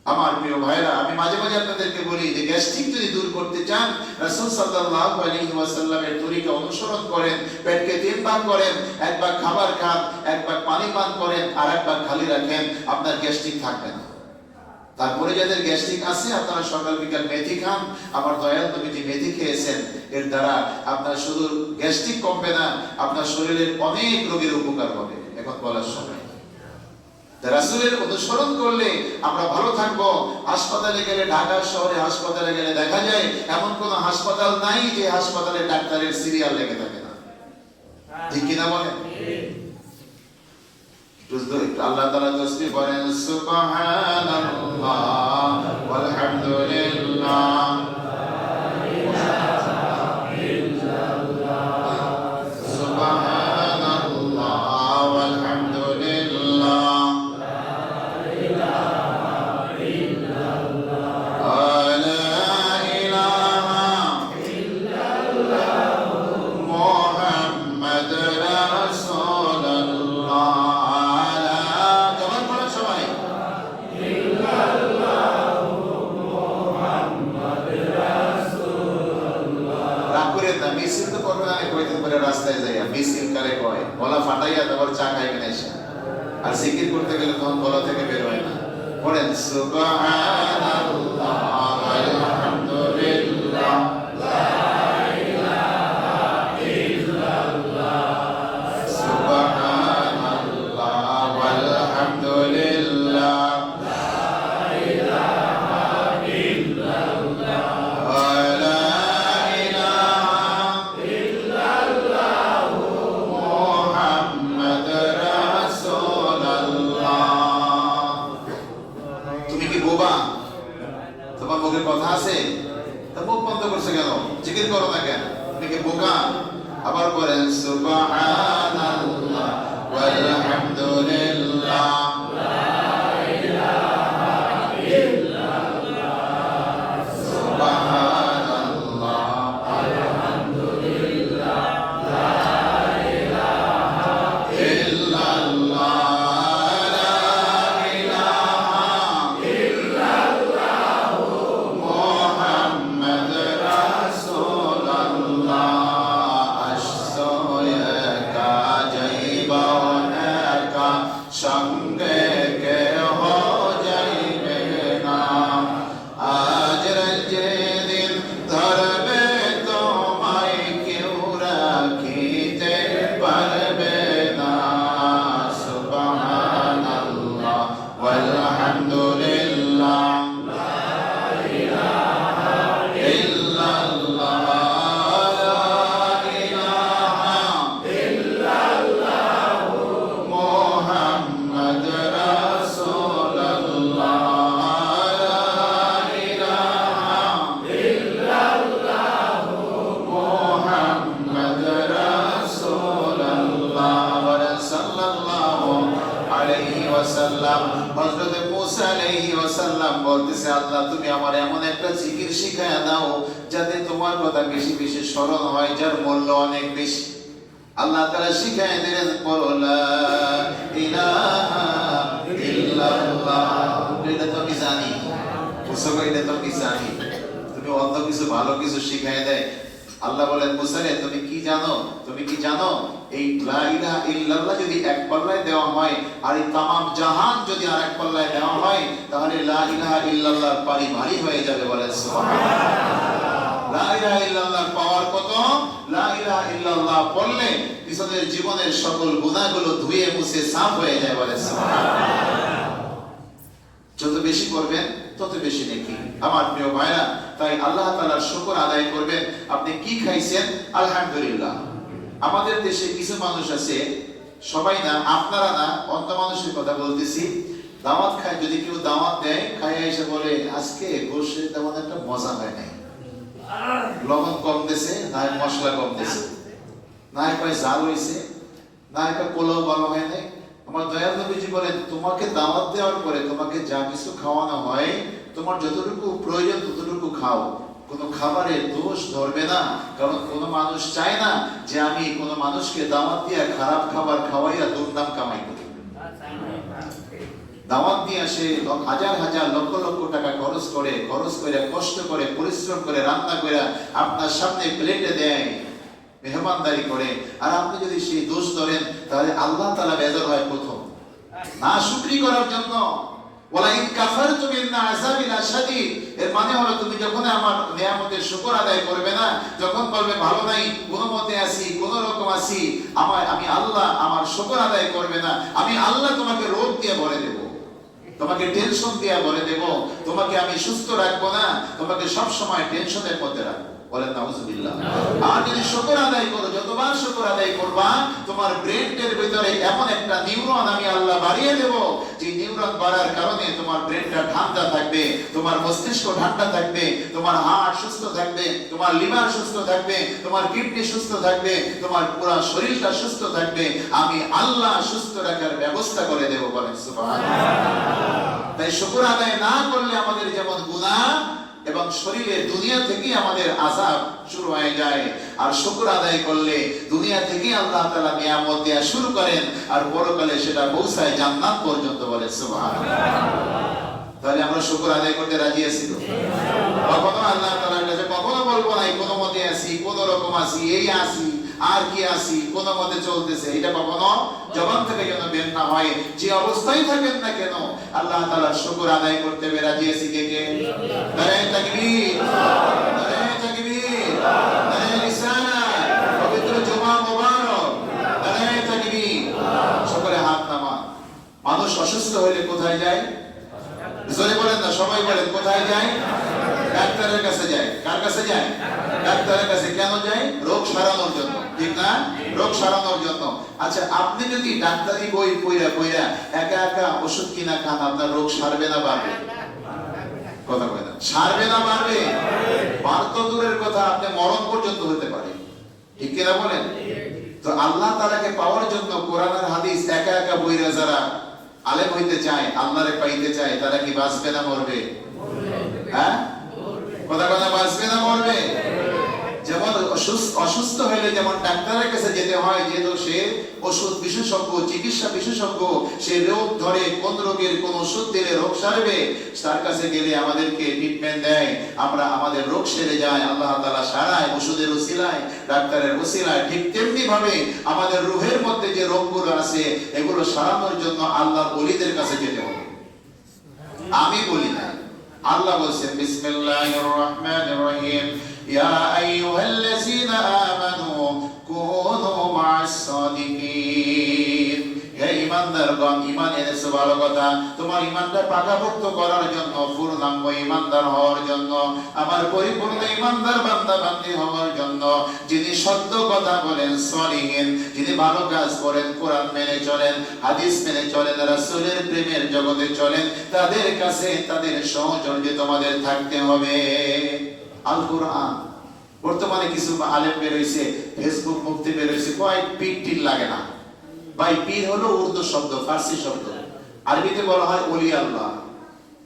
আমার প্রিয় ভাইরা, আমি মাঝে মাঝে আপনাদেরকে বলি যে গ্যাস্ট্রিক যদি দূর করতে চান, রাসূল সাল্লাল্লাহু আলাইহি ওয়াসাল্লামের তরিকা অনুসরণ করেন। পেটকে 3 ভাগ করেন, 1 ভাগ খাবার খান, 1 ভাগ পানি পান করেন, আর 1 ভাগ খালি রাখেন, আপনার গ্যাস্ট্রিক থাকবে না। তারপরে যাদের গ্যাস্ট্রিক আছে, আপনারা সকাল বিকাল মেথি খান। আমার দয়াল নবীজি মেথি খেয়েছেন, এর দ্বারা আপনার শুধু গ্যাস্ট্রিক কমবে না, আপনার শরীরের অনেক রোগের উপকার হবে। এখন বলার সময়, রাসূলের অনুসরণ করলে আমরা ভালো থাকবো। হাসপাতালে গেলে, ঢাকা শহরে হাসপাতালে গেলে দেখা যায় এমন কোন হাসপাতাল নাই যে হাসপাতালে ডাক্তারের সিরিয়াল লেগে থাকে না, ঠিক কিনা বলেন? আল্লাহ তাআলা তাসবিহ করেন, সুবহানাল্লাহ ওয়ালহামদুলিল্লাহ, আর জিকির করতে গেলে তখন গলা থেকে বের হয় না। পড়েন সুবহানাল্লাহ আলহামদুলিল্লাহ লা ইলাহা ইল্লাল্লাহ, সুবহানাল্লাহ আলহামদুলিল্লাহ লা ইলাহা ইল্লাল্লাহ, লা ইলাহা ইল্লাল্লাহ মুহাম্মাদুর রাসূলুল্লাহ। তুমি কি বোবা? তোমার মুখে কথা আছে, তা মুখ বন্ধ করছে কেন? জিকির করো না কেন? তুমি কি বোকা? আবার বলেন সুবহানাল্লাহ ওয়ালহামদুলিল্লাহ লা ইলাহা ইল্লাল্লাহ, সুবহানাল্লাহ আলহামদুলিল্লাহ লা ইলাহা ইল্লাল্লাহ, লা ইলাহা ইল্লাল্লাহ মুহাম্মাদুর রাসূলুল্লাহ। আসছো একা যাইবা একা, সঙ্গে কেহ যাইবে না। আজ যেদিন ধরবে তোমায় কেউ রাখিতে পারবে না। সুবহানাল্লাহ ওয়ালহামদুলিল্লাহ লা ইলাহা ইল্লাল্লাহ, লা ইলাহা ইল্লাল্লাহ মুহাম্মাদুর রাসূলুল্লাহ, লা ইলাহা ইল্লাল্লাহ মুহাম্মাদুর রাসূলুল্লাহ সাল্লাল্লাহু আলাইহি ওয়াসাল্লাম। হযরত মূসা আলাইহি ওয়াসাল্লাম বলতেছে, আল্লাহ তুমি আমার এমন একটা জিকির শিখায়া দাও যাতে তোমার কথা বেশি বেশি স্মরণ হয়, যার মূল্য অনেক বেশি। আল্লাহ তাআলা শিখায় দিলেন, বলো লা ইলাহা ইল্লাল্লাহ। এটা তো আমি জানি, মুসা এটা তো আমি জানি। তুমি অন্য কিছু ভালো কিছু শিখায় দেয়। আল্লাহ বলেন, মুসা রে তুমি কি জানো? তুমি কি জানো এই লা ইলাহা ইল্লাল্লাহ যদি এক পাল্লায় দেওয়া হয় আর এই তামাম জাহান যদি আরেক পাল্লায় দেওয়া হয়, তাহলে লা ইলাহা ইল্লাল্লাহর পারি ভারী হয়ে যাবে। বলেন সুবহানাল্লাহ। লা ইলাহা ইল্লাল্লাহর পাওয়ার কত? লা ইলাহা ইল্লাল্লাহ পড়লে পিছনের জীবনের সকল গুনাহগুলো ধুয়ে মুছে সাফ হয়ে যায়। বলেন সুবহানাল্লাহ। যত বেশি করবেন তত বেশি নেকি। আমার প্রিয় ভাইরা, তাই আল্লাহ তাআলার শুকর আদায় করবেন। আপনি কি খাইছেন? আলহামদুলিল্লাহ। আমাদের দেশে কিছু মানুষ আছে, সবাই না, আপনারা না, অন্য মানুষের কথা বলতেছি, দাওয়াত খায়, যদি কেউ দাওয়াত দেয়, খাইয়া এসে বলে আজকে গোশে তেমন একটা মজা হয় নাই, লবণ কম দিয়েছে, না মশলা কম দিয়েছে, না কয় জাল হয়েছে, না কয় পোলাও ভালো হয় নাই। আমার দয়াল নবীজি বলেন, তোমাকে দাওয়াত দেওয়ার পরে তোমাকে যা কিছু খাওয়ানো হয়, তোমার যতটুকু প্রয়োজন ততটুকু খাও, কোনো খাবারে দোষ ধরবে না। কারণ কোনো মানুষ চায় না যে আমি কোনো মানুষকে দাওয়াত দিয়া খারাপ খাবার খাওয়াইয়া দুর্নাম কামাই করি। দাওয়াত দিয়ে আসে, হাজার হাজার লক্ষ লক্ষ টাকা খরচ করে কষ্ট করে পরিশ্রম করে রান্না করে আপনার সামনে প্লেটে দেয়, মেহমানদারি করে, আর আপনি যদি সেই দোষ ধরেন তাহলে আল্লাহ তাআলা বেজার হয় প্রথম না শুকরি করার জন্য। ওয়ালা ইন কাফারতুম ইন্না আযাবি লাশাদীদ, এর মানে হলো তুমি যখন আমার নিয়ামতের শুকর আদায় করবে না, যখন বলবে ভালো নাই, কোনো মতে আছি, কোনো রকম আছি, আমি আল্লাহ আমার শুকর আদায় করবে না, আমি আল্লাহ তোমাকে রোগ দিয়ে ভরে দেব, তোমাকে টেনশন দিয়ে ভরে দেব, তোমাকে আমি সুস্থ রাখবো না, তোমাকে সব সময় টেনশনের মধ্যে রাখবো। বলেন নাউজুবিল্লাহ। আর যদি শুকর আদায় করো, যতবার শুকর আদায় করবা, তোমার ব্রেনের ভিতরে এমন একটা নিউরন আমি আল্লাহ বাড়িয়ে দেব, যে নিউরন বাড়ার কারণে তোমার ব্রেনটা ঠান্ডা থাকবে, তোমার মস্তিষ্ক ঠান্ডা থাকবে, তোমার হার্ট সুস্থ থাকবে, তোমার লিভার সুস্থ থাকবে, তোমার কিডনি সুস্থ থাকবে, তোমার পুরো শরীরটা সুস্থ থাকবে, আমি আল্লাহ সুস্থ রাখার ব্যবস্থা করে দেব। বলেন সুবহানাল্লাহ। তাই শুকর আদায় না করলে আমাদের যেমন গুনাহ এবং শরীরে দুনিয়া থেকেই আমাদের আযাব শুরু হয়ে যায়, আর শুকর আদায় করলে দুনিয়া থেকেই আল্লাহ তাআলা নিয়ামত দেয়া শুরু করেন, আর পরকালে সেটা পৌঁছায় জান্নাত পর্যন্ত। বলে সুবহানাল্লাহ। তাহলে আমরা শুকর আদায় করতে রাজি আছি তো? কখনো আল্লাহ তাআলার কাছে কখনো বলবো না কোনো মতে আছি, কোনো রকম আছি, এই আছি, আর কি আছি, কোন মতে চলতেছে, এটা কখনো জবান থেকে যেন বের না হয়। যে অবস্থায় থাকেন না কেন আল্লাহ তাআলার শুকর আদায় করতে রাজি আছি কে কে? নারে তাকবীর, নারে তাকবীর, নারে রিসালাত, পবিত্র জুমা মুবারক, নারে তাকবীর। সকলে হাত নামান। মানুষ অসুস্থ হলে কোথায় যায়? জোরে বলেন না, সবাই বলেন কোথায় যায়? ডাক্তারের কাছে যায়। কার কাছে যায়? ডাক্তারের কাছে। কেন যায়? রোগ সারানোর জন্য, ঠিক না? রোগ সারানোর জন্য। আচ্ছা, আপনি যদি ডাক্তারি বই পড়া একা একা ওষুধ কিনা খান, আপনার রোগ সারবে না বাড়বে? কথা কয় না, সারবে না বাড়বে? বাড়তো দূরের কথা, আপনি মরণ পর্যন্ত হতে পারে, ঠিক কিনা বলেন? তো আল্লাহ তাআলাকে পাওয়ার জন্য কোরআন আর হাদিস একা একা বইরা যারা আলেম হইতে চায়, আল্লাহরে পাইতে চায়, তারা কি বাঁচবে না মরবে? হ্যাঁ, কথা কথা, বাঁচবে না মরবে? যেমন অসুস্থ হলে যেমন ডাক্তারের কাছে যেতে হয়, যেহেতু সে ওষুধ বিশেষজ্ঞ, চিকিৎসা বিশেষজ্ঞ, সে রোগ ধরে কোন রোগের কোন ওষুধ দিলে রোগ সারবে, তার কাছে গেলে আমাদেরকে ট্রিটমেন্ট দেয়, আমরা আমাদের রোগ সেরে যায়, আল্লাহ তাআলা সারায় ওষুধের ওসিলায়, ডাক্তারের ওসিলায়। ঠিক তেমনি ভাবে আমাদের রূহের মধ্যে যে রোগগুলো আছে এগুলো সারানোর জন্য আল্লাহর ওলিদের কাছে যেতে হবে। আমি বলি না, আল্লাহ বলেন বিসমিল্লাহির রহমানির রহিম, ইয়া আইয়ুহাল্লাযীনা আমানু কুনু মা'আস সাদিকিন। হে ঈমানদারগণ, ঈমান এনেছো ভালো কথা, তোমার ঈমানটা পাকাপোক্ত করার জন্য, পূর্ণাঙ্গ ঈমানদার হওয়ার জন্য, আমার পরিপূর্ণ ঈমানদার বান্দা বান্দী হওয়ার জন্য, যিনি সত্য কথা বলেন, সলিহিন, যিনি ভালো কাজ করেন, কোরআন মেনে চলেন, হাদিস মেনে চলেন, রাসূলের প্রেমের জগতে চলেন, তাদের কাছে তাদের সহচর্যে তোমাদের থাকতে হবে। আল কোরআন। বর্তমানে কিছু আলেম বের হইছে, ফেসবুক মুফতি বের হইছে, কয় পীর টির লাগে না। ভাই, পীর হলো উর্দু শব্দ, ফার্সি শব্দ। আরবিতে বলা হয় ওলি আল্লাহ,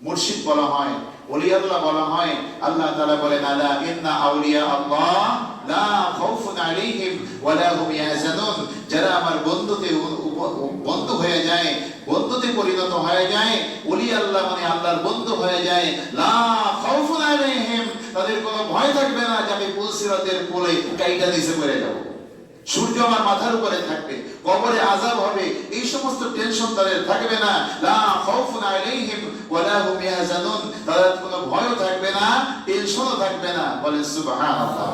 মুর্শিদ বলা হয়, ওলি আল্লাহ বলা হয়। আল্লাহ তাআলা বলেন, আলা ইন্না আউলিয়া আল্লাহ লা খাউফুন আলাইহিম ওয়া লা হুম ইয়াহজানুন। যারা আমার বন্ধু হয়ে যায়, বন্ধুতে পরিণত হয়ে যায়, ওলি আল্লাহ মানে আল্লাহর বন্ধু হয়ে যায়, লা খাউফুন আলাইহিম, তাদের কোনো ভয় থাকবে না যে আমি পুলসিরাতের কোলে কাইটা নিচে পড়ে যাব, সূর্য আমার মাথার উপরে থাকবে, কবরে আযাব হবে, এই সমস্ত টেনশন তাদের থাকবে না। লা খাউফুন আলাইহিম ওয়া লা হুম ইয়াহজানুন, তাদের কোনো ভয়ও থাকবে না, টেনশনও থাকবে না। বলেন সুবহানাল্লাহ।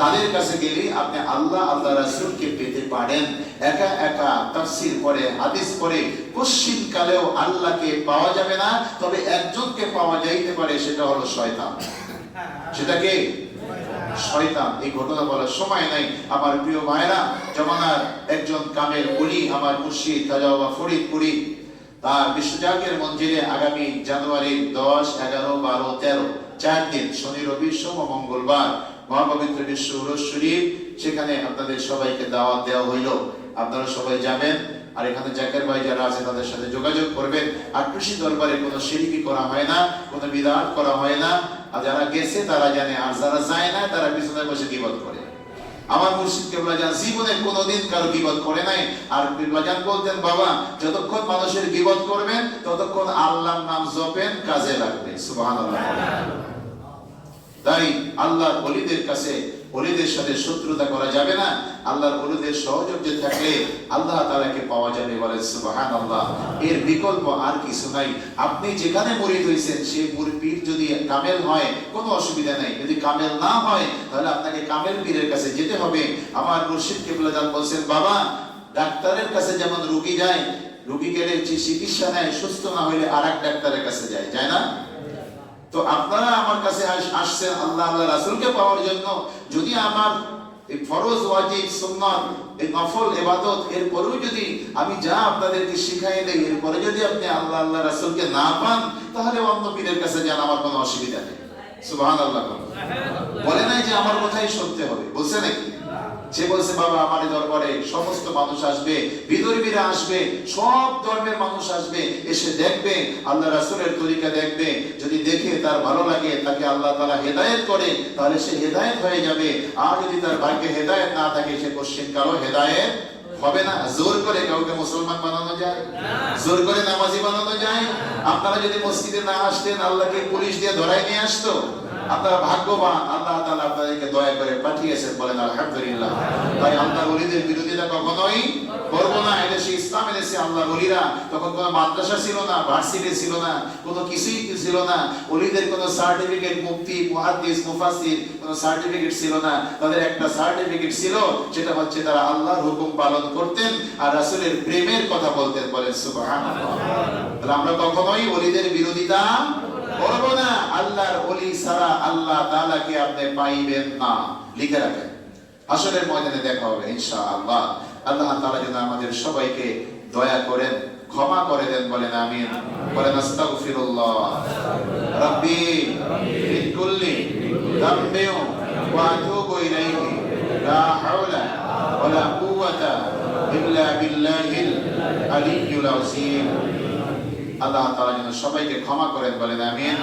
তাদের কাছে গেলে আপনি আল্লাহ, আল্লাহ রাসূলকে পেতে পারেন। একা একা তাফসীর পড়ে, হাদিস পড়ে কোশ্চিন কালেও আল্লাহকে পাওয়া যাবে না, তবে একজনকে পাওয়া যাইতে পারে, সেটা হলো শয়তান। সেটা কে? শয়তান। এই ঘটনা বলার সময় নাই। আমার প্রিয় ভাইরা, জমানার একজন কামেল ওলি, আমার মুর্শিদ খাজা বাবা ফরিদপুরি, তার বিশ্বজাকের মঞ্জিলে আগামী জানুয়ারি 10, 11, 12, 13 4 দিন, শনি রবি সোম মঙ্গলবার মহাপবিত্র বিশ্ব উরুস শরীফ, সেখানে আপনাদের সবাইকে দাওয়াত দেওয়া হইল। আপনারা সবাই যাবেন, আর এখানে জাকের ভাই যারা আছে তাদের সাথে যোগাযোগ করবেন। আর কৃষি দরবারে কোনো শিরকি করা হয় না, কোনো বিদআত করা হয় না। আর যারা গেছে তারা জানে, আর যারা যায় না তারা পিছনে বসে গীবত করে। আমার মুর্শিদ কেবলাজান জীবনে কোনোদিন কারো গীবত করে নাই। আর কেবলাজান বলতেন, বাবা যতক্ষণ মানুষের গীবত করবেন ততক্ষণ আল্লাহর নাম জপেন, কাজে লাগবে। সুবহানাল্লাহ। তাই আল্লাহর ওলিদের কাছে, ওলিদের সাথে শত্রুতা করা যাবে না। আল্লাহর ওলিদের সহযোগিতা থাকলে আল্লাহ তাআলাকে পাওয়া যাবে। বলে সুবহানাল্লাহ। এর বিকল্প আর কিছু নাই। আপনি যেখানে মুরিদ হইছেন সেই পীর যদি কামেল হয় কোনো অসুবিধা নাই, যদি কামেল না হয় তাহলে আপনাকে কামেল পীরের কাছে যেতে হবে। আমার মুর্শিদ কেবলাজান বলছেন, বাবা ডাক্তারের কাছে যেমন রোগী যায়, রোগী গেলে যে চিকিৎসা নেয়, সুস্থ না হইলে আরেক ডাক্তারের কাছে যায়, যায় না? তো আপনারা আমার কাছে আসছেন আল্লাহ আল্লাহ রাসূলকে পাওয়ার জন্য। যদি আমার এই ফরজ ওয়াজিব সুন্নাত এই নফল ইবাদত এরপরেও যদি আমি যা আপনাদেরকে শিখাই দেই, এরপরে যদি আপনি আল্লাহ আল্লাহ রাসূলকে না পান তাহলে অন্য পীরের কাছে যান, আমার কোনো অসুবিধা নেই। সুবহানাল্লাহ। বলে নাই যে আমার কথাই শুনতে হবে, বলছে নাকি? সে বলছে, বাবা আমার দরবারে সমস্ত মানুষ আসবে, বিধর্মীরা আসবে, সব ধর্মের মানুষ আসবে, এসে দেখবে আল্লাহ রাসূলের তরিকা দেখবে। যদি দেখে তার ভালো লাগে, তাকে আল্লাহ তাআলা হেদায়েত করে, তাহলে সে হেদায়েত হয়ে যাবে। আর যদি তার ভাগ্যে হেদায়েত না থাকে, সে কোশ্চিন কালো হেদায়েত হবে না। জোর করে কাউকে মুসলমান বানানো যায়? জোর করে নামাজি বানানো যায়? আপনারা যদি মসজিদে না আসতেন, আল্লাহকে পুলিশ দিয়ে ধরায় নিয়ে আসতো? আপনারা ভাগ্যবান, আল্লাহ তাআলা আপনাদেরকে দয়া করে পাঠিয়েছেন। বলেন আলহামদুলিল্লাহ। তাই আল্লাহর ওলিদের বিরোধিতা কখনোই করব না। এদেশে ইসলাম এনেছে আল্লাহর ওলিরা। তখন কোনো মাদ্রাসা ছিল না, ভার্সিটি ছিল না, কোনো কিছুই ছিল না। ওলিদের কোনো সার্টিফিকেট, মুফতি, মুহাদ্দিস, মুফাসসির কোনো সার্টিফিকেট ছিল না। তাদের একটা সার্টিফিকেট ছিল, সেটা হচ্ছে তারা আল্লাহর হুকুম পালন করতেন আর রাসূলের প্রেমের কথা বলতেন। বলেন সুবহানাল্লাহ। তাহলে আমরা কখনোই ওলিদের বিরোধিতা করব না। আল্লাহর ওলি ছাড়া আল্লাহ তাআলাকে আপনি পাইবেন না। লিখে রাখেন, হাসরের ময়দানে দেখা হবে ইনশাআল্লাহ। আল্লাহ তাআলা যেন আমাদের সবাইকে দয়া করেন, ক্ষমা করে দেন। বলেন আমিন। বলেন আস্তাগফিরুল্লাহ রাব্বি মিন কুল্লি যামবি ওয়া আতুবু ইলাইহি লা হাওলা ওয়ালা কুওয়াতা ইল্লা বিল্লাহিল আলিয়্যিল আযীম। আল্লাহ তাআলা যেন সবাইকে ক্ষমা করেন। বলেন আমিন।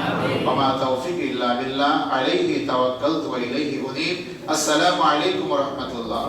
ওয়া মা তাওফীক ইল্লা বিল্লাহ, আলাইহি তাওয়াক্কালতু ওয়া ইলাইহি উনীব। আসসালামু আলাইকুম ওয়া রাহমাতুল্লাহ।